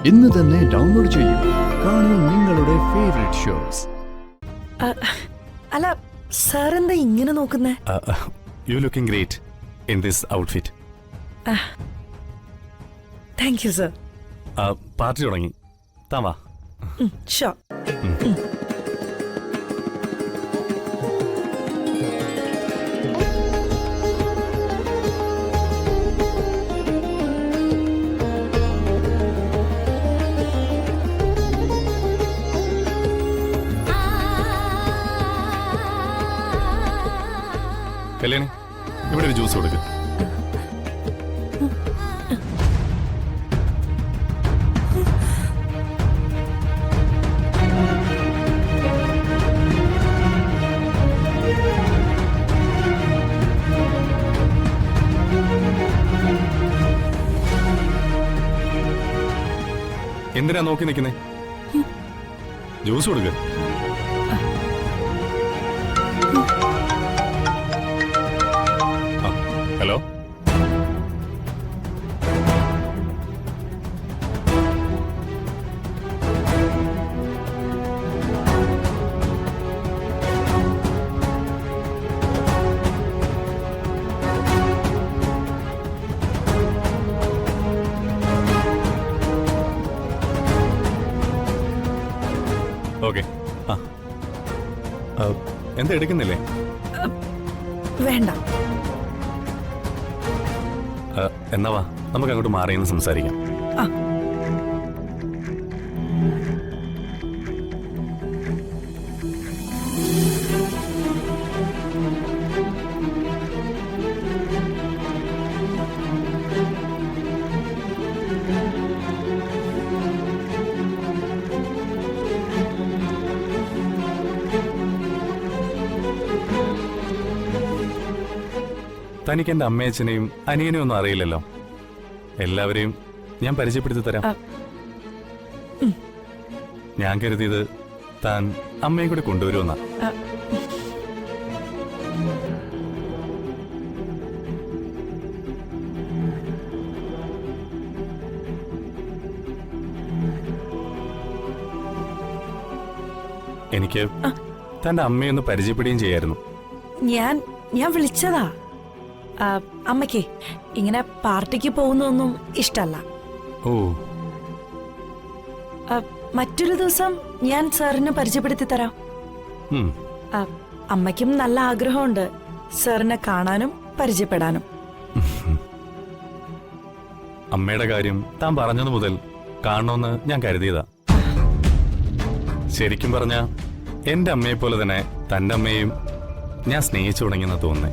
ഇന്ന് തന്നെ ഡൗൺലോഡ് ചെയ്യൂ. കാണൂ നിങ്ങളുടെ ഫേവറേറ്റ് ഷോസ്. അല്ല സാർ എന്താ ഇങ്ങനെ നോക്കുന്നേ? You looking great in this outfit. Thank you sir. Party തുടങ്ങി. താ വാ. ഷോ. കല്യാണി, ഇവിടെ ഒരു ജ്യൂസ് കൊടുക്ക്. എന്തിനാ നോക്കി നിൽക്കുന്നേ? ജ്യൂസ് കൊടുക്ക്. Hello, okay. എന്താ എടുക്കുന്നില്ലേ? വേണ്ട. എന്നാ വാ, നമുക്ക് അങ്ങോട്ട് മാറിയെന്ന് സംസാരിക്കാം. തനിക്ക് എന്റെ അമ്മയച്ഛനെയും അനിയനെയും ഒന്നും അറിയില്ലല്ലോ. എല്ലാവരെയും ഞാൻ പരിചയപ്പെടുത്തി തരാം. ഞാൻ കരുതിയത് താൻ അമ്മയെ കൂടെ കൊണ്ടുവരുമെന്നാ. എനിക്ക് തന്റെ അമ്മയൊന്ന് പരിചയപ്പെടുകയും ചെയ്യായിരുന്നു. ഞാൻ വിളിച്ചതാ. അമ്മയ്ക്ക് ഇങ്ങനെ പാർട്ടിക്ക് പോകുന്നൊന്നും ഇഷ്ടല്ല. ഓ, മറ്റൊരു ദിവസം ഞാൻ സാറിനെ പരിചയപ്പെടുത്തി തരാം. അമ്മയ്ക്കും നല്ല ആഗ്രഹമുണ്ട് സാറിനെ കാണാനും പരിചയപ്പെടാനും. അമ്മയുടെ കാര്യം താൻ പറഞ്ഞതു മുതൽ കാണണമെന്ന് ഞാൻ കരുതിയതാ. ശരിക്കും പറഞ്ഞ എന്റെ അമ്മയെ പോലെ തന്നെ തന്റെ അമ്മയെയും ഞാൻ സ്നേഹിച്ചു തുടങ്ങിയെന്ന് തോന്നുന്നേ.